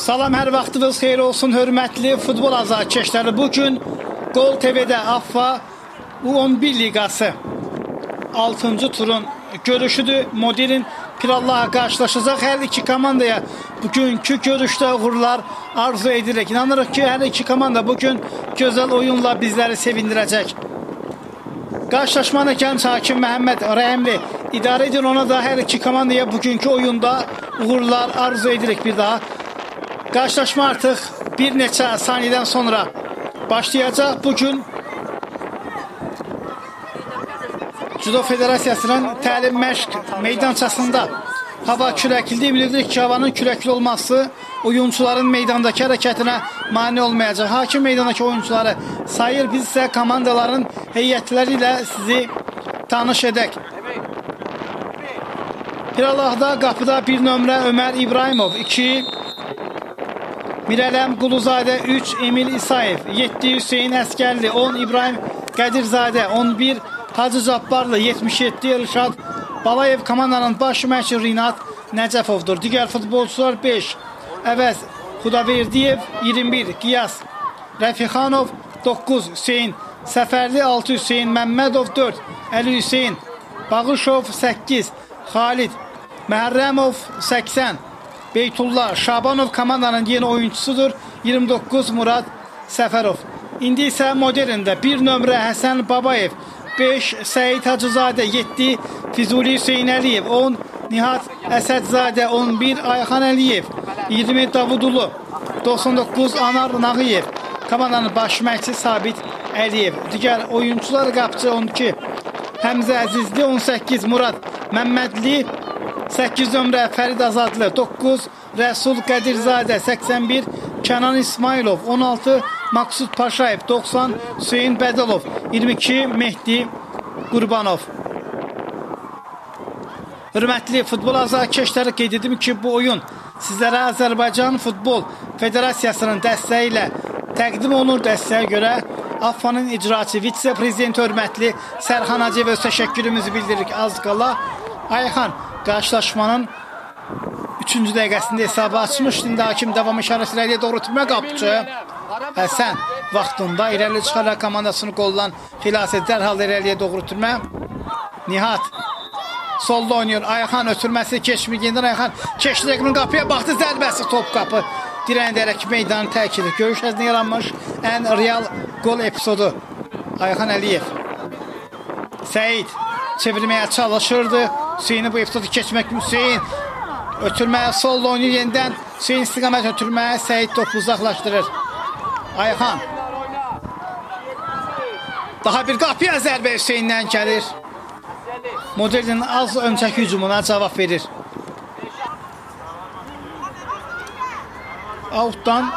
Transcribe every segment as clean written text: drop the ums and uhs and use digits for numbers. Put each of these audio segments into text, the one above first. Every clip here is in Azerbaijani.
Salam, hər vaxtınız xeyir olsun, hörmətli futbol azarkeşləri. Bugün Gol TV'də AFFA U11 Liqası 6-cı turun görüşüdür. Modern Pirallah'a qarşılaşacaq. Hər iki komandaya bugünkü görüşdə uğurlar arzu edirik. İnanırıq ki, hər iki komanda bugün gözəl oyunla bizləri sevindirəcək. Qarşılaşmanı gənc hakim Məhəmməd Rəhimli idarə edir. Ona da hər iki komandaya bugünkü oyunda uğurlar arzu edirik bir daha. Qarşılaşma artıq bir neçə saniyədən sonra başlayacaq. Bugün Judo Federasiyasının təlim məşq meydançasında hava küləklidir. Bilirik ki, havanın küləkli olması oyuncuların meydandakı hərəkətinə mane olmayacaq. Hakim meydandakı oyuncuları sayır. Biz isə komandaların heyətləri ilə sizi tanış edək. Pirallahda qapıda bir nömrə Ömər İbrahimov, 2 Mirələm Quluzadə, 3 Emil İsayev, 7 Hüseyin Əskərli, 10 İbrahim Qədirzadə, 11 Hacı Cabbarlı, 77 Elşad Balayev. Komandanın baş məşqçisi Rinat Nəcəfovdur. Digər futbolçular 5 Əvəz Xudaverdiyev, 21 Qiyas Rəfixanov, 9 Hüseyin Səfərli, 6 Hüseyin Məmmədov, 4 Əli Hüseyin Bağışov, 8 Xalid Məhərrəmov, 80 Beytullah Şabanov komandanın yeni oyuncusudur. 29 Murad Səfərov. İndi isə moderndə 1 nömrə Həsən Babayev, 5 Səid Hacızadə, 7 Füzuli Hüseyin Əliyev, 10 Nihat Əsədzadə, 11 Ayxan Əliyev, 20 Davudulu, 99 Anar Nağıyev. Komandanın baş məşqçisi Sabit Əliyev. Digər oyuncular qapıcı 12 Həmzə Əzizli, 18 Murad Məmmədli, 8 nömrə Fərid Azadlı, 9 Rəsul Qədirzadə, 81 Kənan İsmailov, 16 Maksud Paşayev, 90 Hüseyin Bədəlov, 22 Mehdi Qurbanov. Hörmətli futbol azarkeşləri, qeyd edim ki, bu oyun sizlərə Azərbaycan Futbol Federasiyasının dəstəyi ilə təqdim olunur. Dəstəyə görə AFFA-nın icraçı vitse-prezidenti hörmətli Sərxan Hacıyev öz təşəkkürümüzü bildiririk. Az qala Ayxan qarşılaşmanın 3-cü dəqiqəsində hesabı açmışdı. İndi hakim davam işarəsi irəliyə doğru tümə qapıcı Həsən vaxtında irəli çıxaraq komandasını qoldan xilas edir. Dərhal irəliyə doğru tümə. Nihat solda oynayır. Ayxan ötürməsi keçmir. Ayxan keçdi, qapıya baxdı, zərbəsi top qapı dirəndirək meydanı tərk edir. Görüş əzində yaranmış ən real gol epizodu. Ayxan Əliyev, Səid çevirməyə çalışırdı. Hüseyin'i bu epizodu keçmək. Hüseyin ötürməyə solda oynayır yenidən. Hüseyin istiqamət ötürməyə, Səid topu uzaqlaşdırır. Ayxan daha bir qapıya zərbə Hüseyindən gəlir. Modelin az öncəki hücumuna cavab verir. Outdan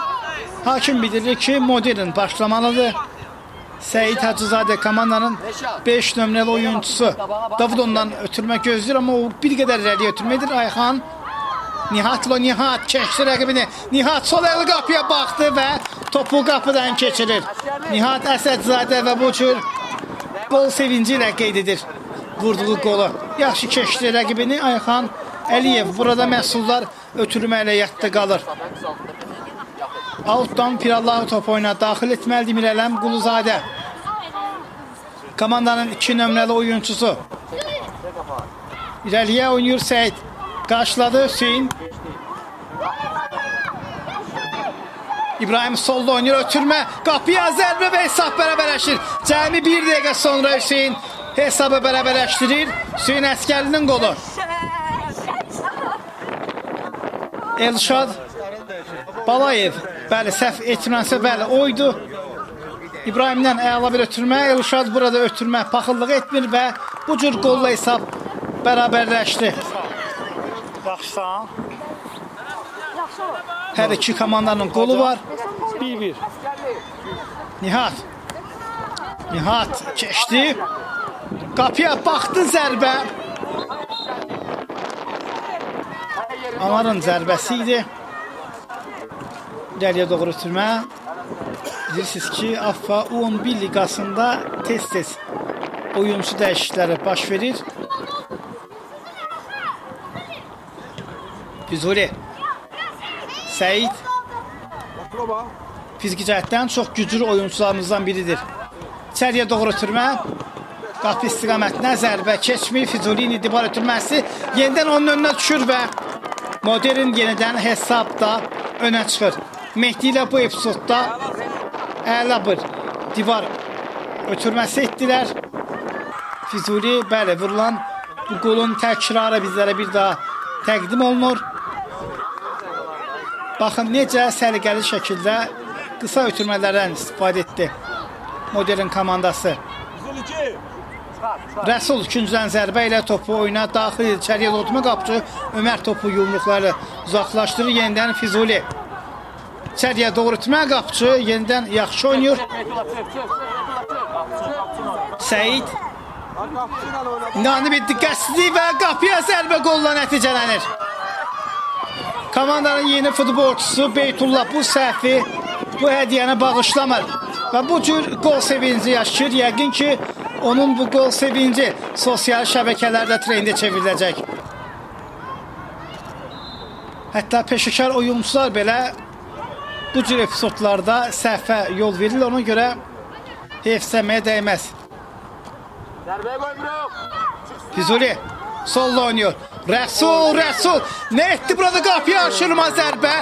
hakim bildirir ki, modern başlamalıdır. Səid Hacızadə komandanın 5 nömrəli oyuncusu. Davud ondan ötürmə gözləyir, amma o bir qədər irəliyə ötürmə edir. Ayxan Nihat keçdi rəqibini. Nihat sol əli qapıya baxdı və topu qapıdan keçirir. Nihat Əsədzadə və bu cür gol sevinci ilə qeyd edir vurduğu qolu. Yaxşı keçdi rəqibini Ayxan Əliyev. Burada məhsullar ötürmə ilə yadda qalır. Outdan Pirallah top oyuna daxil etməlidir Mirələm Quluzadə. Komandanın 2 nömrəli oyuncusu. İrəliyə oynayır Səid. Qarşıladı Hüseyin. İbrahim solda oynayır, ötürmə. Qapıya zərbə və hesab bərabərləşir. Cəmi 1 dəqiqə sonra Hüseyin hesabı bərabərləşdirir. Hüseyin Əskərlinin qolu. Elşad Balayev, bəli, səhv etmirəmsə, bəli, oydu. İbrahimdən əla bir ötürmə. Elşad burada ötürmə paxıllıq etmir və bu cür qolla hesab bərabərləşdi. Baxsan, hər iki komandanın qolu var. 1-1. Nihat keçdi. Qapıya baxdı, zərbə. Amarın zərbəsi idi. İrəliyə doğru ötürmə. Bilirsiniz ki, AFFA U11 Liqasında tez-tez oyuncu dəyişiklikləri baş verir. Füzuli, Səid fiziki cəhətdən çox güclü oyuncularımızdan biridir. İçəriyə doğru ötürmə. Qapı istiqamətinə zərbə keçmir. Füzulini divar ötürməsi yenidən onun önünə düşür və Modern yenidən hesabda önə çıxır. Mehdi ilə bu epizodda əla bir divar ötürməsi etdilər. Füzuli, bəli, vurulan bu qolun təkrarı bizlərə bir daha təqdim olunur. Baxın, necə səliqəli şəkildə qısa ötürmələrdən istifadə etdi Modern komandası. Rəsul ikinciden zərbə ilə topu oyuna daxil içəriyə doğru qapıcı Ömər topu yumruqları uzaqlaşdırır. Yenidən Füzuli içəriyə doğru itmə qapıcı yenidən yaxşı oynayır. Səid bir diqqətsizlik və qapıya zərbə qolla nəticələnir. Komandanın yeni futbolçusu Beytullah bu səhvi, bu hədiyyəni bağışlamır və bu cür gol sevinci yaşayır. Yəqin ki, onun bu gol sevinci sosial şəbəkələrdə trendə çevriləcək. Hətta peşəkar oyuncular belə bu cür epizodlarda səhvə yol verilir. Ona görə heyfsəməyə dəyməz. Füzuli solla oynuyor. Rəsul nə etdi burada, qapıya aşırma zərbə.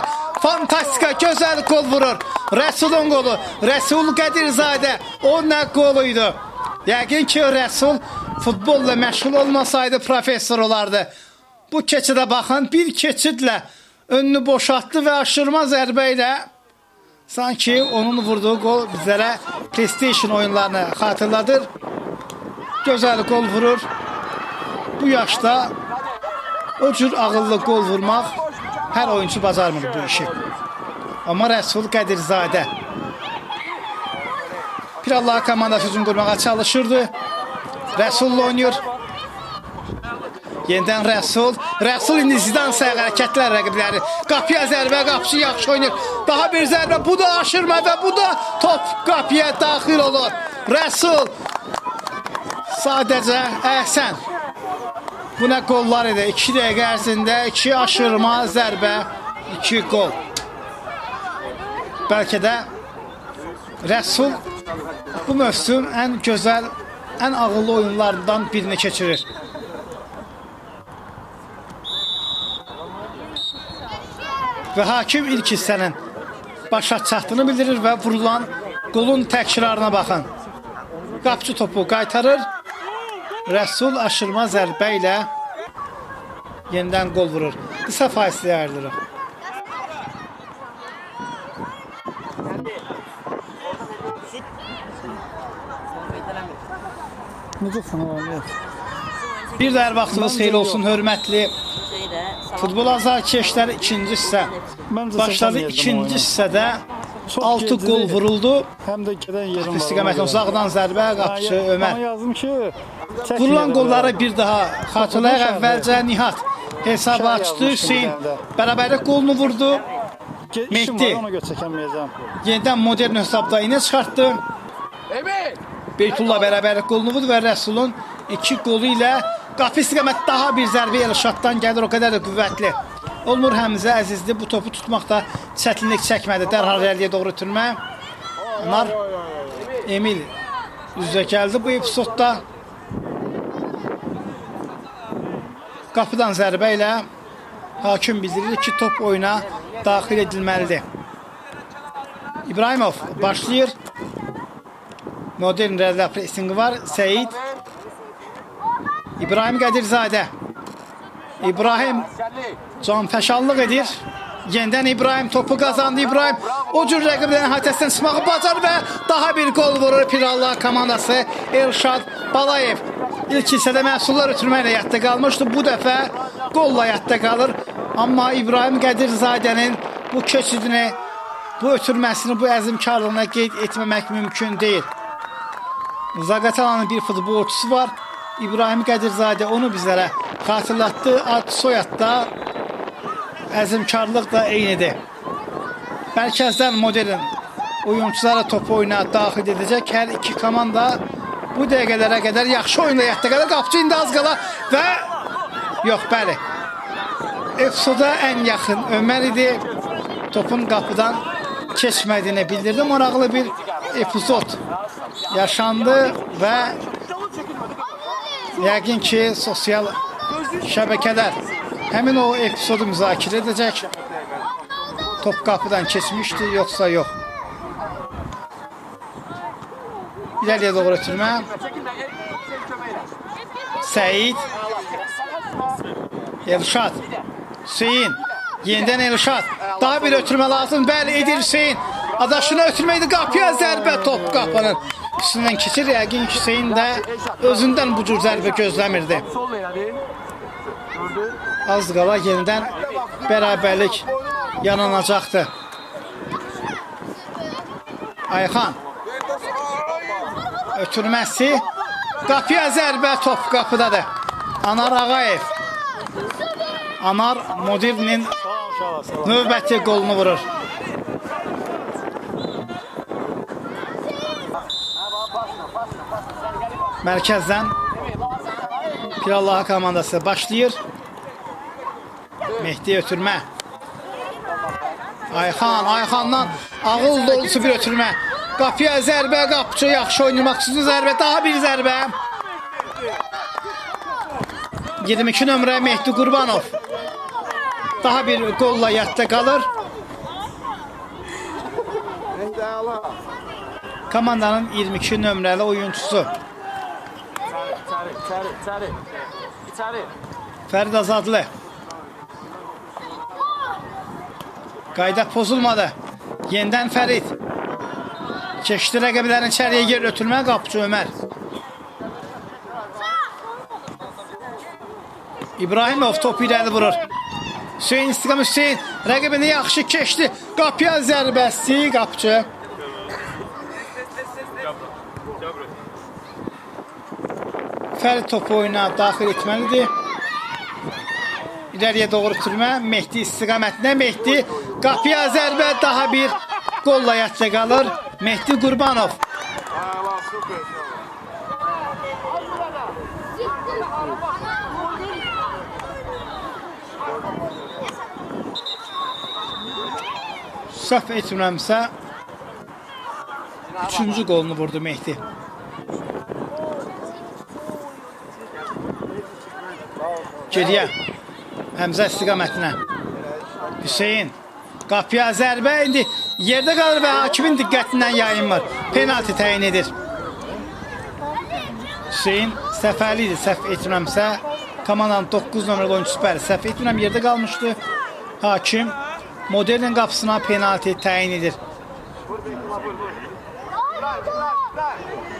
Fantastika, gözəl gol vurur. Rəsulun qolu. Rəsul Qədirzadə. O nə qoluydu. Yəqin ki, Rəsul futbolla məşğul olmasaydı professor olardı. Bu keçidə baxın, bir keçidlə önünü boşaltdı və aşırma zərbə ilə sanki onun vurduğu gol bizlərə PlayStation oyunlarını xatırladır. Gözəl gol vurur. Bu yaşda o cür ağıllı gol vurmaq hər oyuncu bacarmır bu işi. Amma Rəsul Qədirzadə Pirallah komandası hücum qurmağa çalışırdı. Rəsulla oynayır. Yenidən Rəsul indi Zidane sayıq hərəkətlər rəqibləri. Qapıya zərbə, qapıcı yaxşı oynayır. Daha bir zərbə, bu da aşırma və bu da top qapıya daxil olur. Rəsul sadəcə əhsən. Bu nə qollar idi? 2 dəqiqə ərzində 2 aşırma, zərbə, 2 qol. Bəlkə də Rəsul bu mövsüm ən gözəl, ən ağıllı oyunlarından birini keçirir. Və hakim ilk hissənin başa çatdığını bildirir və vurulan qolun təkrarına baxın. Qapıcı topu qaytarır. Rəsul aşırma zərbə ilə yenidən qol vurur. Qısa fasiləyə ayrılır. Bir də hər vaxtınız xeyir olsun, hörmətli futbol azarkeşləri ikinci hissə başladı. İkinci hissədə 6 gol vuruldu. İstiqamətin uzaqdan zərbə, qapıcı Ömər. Vurulan qolları bir daha xatırlayaq. Əvvəlcə Nihat hesabı açdı. Hüseyin bərabərlik qolunu vurdu. Mehdi yenidən Modern hesabda inə çıxartdı. Beytullah bərabərlik qolunu vurdu və Rəsulun 2 qolu ilə qapı istiqamət daha bir zərbə Elşaddan gəlir, o qədər də qüvvətli. Olmur Həmzə Əzizli bu topu tutmaqda çətinlik çəkmədi. Dərhal rəliyə doğru ötürmə. Onlar Emil üzrə gəldi bu epizodda. Qapıdan zərbə ilə hakim bildirir ki, top oyuna daxil edilməlidir. İbrahimov başlayır. Modern rələ presingi var. Səid. İbrahim Qədirzadə. İbrahim canfəşanlıq edir. Yenidən İbrahim topu qazandı. İbrahim o cür rəqiblərin hətəsindən çıxmağı bacarır və daha bir gol vurur Pirallah komandası. Elşad Balayev ilk hissədə məhsullar ötürməklə yadda qalmışdı. Bu dəfə qolla yadda qalır. Amma İbrahim Qədirzadənin bu keçidini, bu ötürməsini, bu əzimkarlığına qeyd etməmək mümkün deyil. Zaqatalanın bir futbolçusu var. İbrahim Qədirzadə onu bizlərə xatırlatdı. Ad, soyadda, əzimkarlıq da eynidir. Mərkəzdən Modern oyunculara topu oyuna daxil edəcək. Hər iki komanda bu dəqiqələrə qədər yaxşı oyunda yadda qalır. Qapıcı indi az qala və yox, bəli. Epizoda ən yaxın Ömər idi. Topun qapıdan keçmədiyini bildirdi. Maraqlı bir epizod yaşandı və yəqin ki, sosial şəbəkələr həmin o epizodu müzakirə edəcək. Top qapıdan keçmişdi, yoxsa yox. İləliyə doğru ötürmə. Səid. Elşad. Hüseyin. Yenidən Elşad. Daha bir ötürmə lazım. Bəli, edir Hüseyin. Adaşına ötürməkdir. Qapıya zərbə. Top qapının üstündən keçir. Yəqin Hüseyin də özündən bu cür zərbə gözləmirdi. Az qala yenidən bərabərlik yananacaqdı. Ayxan. Ötürməsi. Qapıya zərbə. Top qapıdadır. Anar Ağayev. Anar Modirinin növbəti qolunu vurur. Mərkəzdən Pirallaha komandası başlayır. Mehdi ötürmə. Ayxan, Ayxandan ağıl dolusu bir ötürmə. Qapıya zərbə, qapıcı yaxşı oynamaq üçün zərbə, daha bir zərbə. 22 nömrə Mehdi Qurbanov. Daha bir qolla yadda qalır. Komandanın 22 nömrəli oyuncusu. Fərid Azadlı. Qayda pozulmadı. Yenidən Fərid. Keçdi rəqəblərin içəriyə yer ötürmə. Qapıcı Ömər. İbrahimov topu irəli vurur. Hüseyin istiqam Hüseyin. Rəqibini yaxşı keçdi. Qapıya zərbəsi. Qapıcı. Fərid topu oyuna daxil etməlidir. İləriyə doğru ötürmə. Mehdi istiqamətinə. Mehdi qapıya zərbə. Daha bir qolla yadda qalır. Mehdi Qurbanov. Səhv etmirəmsə 3-cü qolunu vurdu Mehdi. Geriyə Həmzə istiqamətinə. Hüseyin qapıya zərbə indi yerdə qalır və hakimin diqqətindən yayınmır. Penalti təyin edir. Hüseyin səfərli idi, səhv etmirəmsə. Komandanın 9 nömrəli oyuncusu bəli, səhv etmirəm yerdə qalmışdı. Hakim Modelin qapısına penalti təyin edir.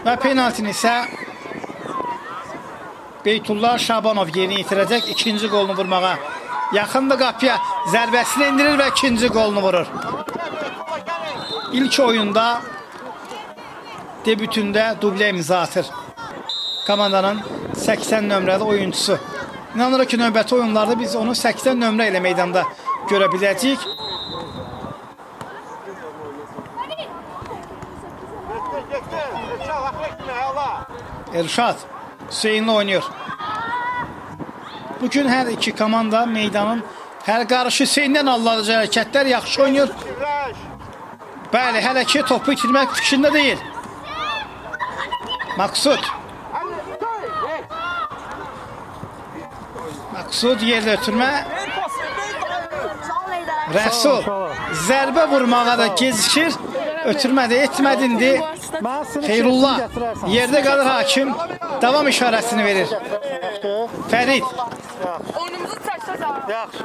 Və penaltini isə Beytullah Şabanov yeni itirəcək. İkinci qolunu vurmağa. Yaxındır qapıya. Zərbəsini indirir və ikinci qolunu vurur. İlk oyunda debütündə dublə imza atır. Komandanın 80 nömrəli oyuncusu. İnanırıq ki, növbəti oyunlarda biz onu 80 nömrə ilə meydanda görə biləcəyik. Elşad Hüseyinlə oynuyor. Bugün hər iki komanda meydanın hər qarışı Hüseyindən alınacaq hərəkətlər yaxşı oynuyor. Bəli, hələ ki topu itirmək fikrində deyil. Maksud. Maksud yerdə ötürmə. Rəsul zərbə vurmağa da gecikir. Ötürmədi, etmədindi. Xeyrullah yerdə qalır hakim. Davam işarəsini verir. Fərid. Oyunumuzu çəksə yaxşı.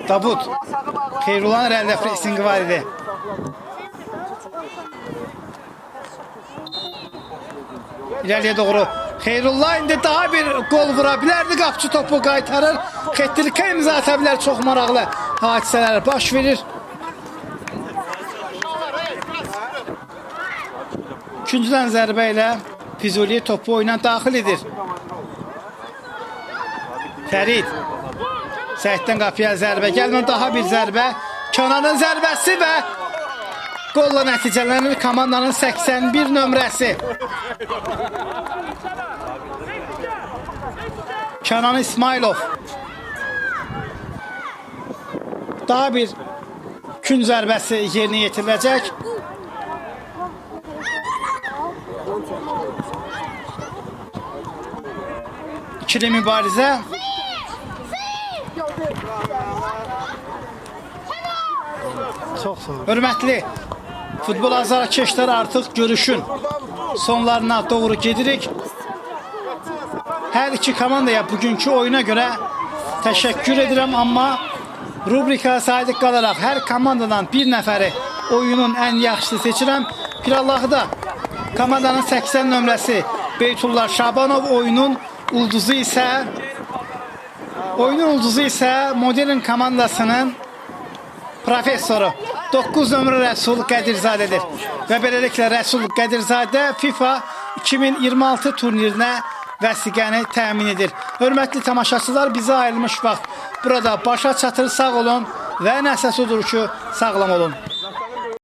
Davud. Xeyrullahın əlində presingi var idi. İləriyə doğru. Xeyrullah indi daha bir qol vura bilərdi. Qapçı topu qaytarır. Xettirikə imza ata bilər. Çox maraqlı hadisələr baş verir. İkinciden zərbə ilə Füzuli topu oyuna daxil edir. Fərid. Səhiddən qapıya zərbə. Gəlmə daha bir zərbə. Kənanın zərbəsi və qolla nəticələnir komandanın 81 nömrəsi. Kənan İsmailov. daha bir gün zərbəsi yerinə yetiriləcək. İkili mübarizə. Çox sağ ol. Hörmətli futbol azarkeşləri, artıq görüşün sonlarına doğru gedirik. Hər iki komandaya bugünkü oyuna görə təşəkkür edirəm, amma rubrikaya sadiq qalaraq hər komandadan bir nəfəri oyunun ən yaxşısı seçirəm. Pirallahıda komandanın 80 nömrəsi Beytullah Şabanov, oyunun ulduzu isə Modern komandasının professoru 9 nömrə Rəsul Qədirzadədir. Və beləliklə Rəsul Qədirzadə FIFA 2026 turnirinə vəsiqəni təmin edir. Hörmətli tamaşaçılar, bizə ayrılmış vaxt burada başa çatır. Sağ olun və nəsə odur ki, sağlam olun.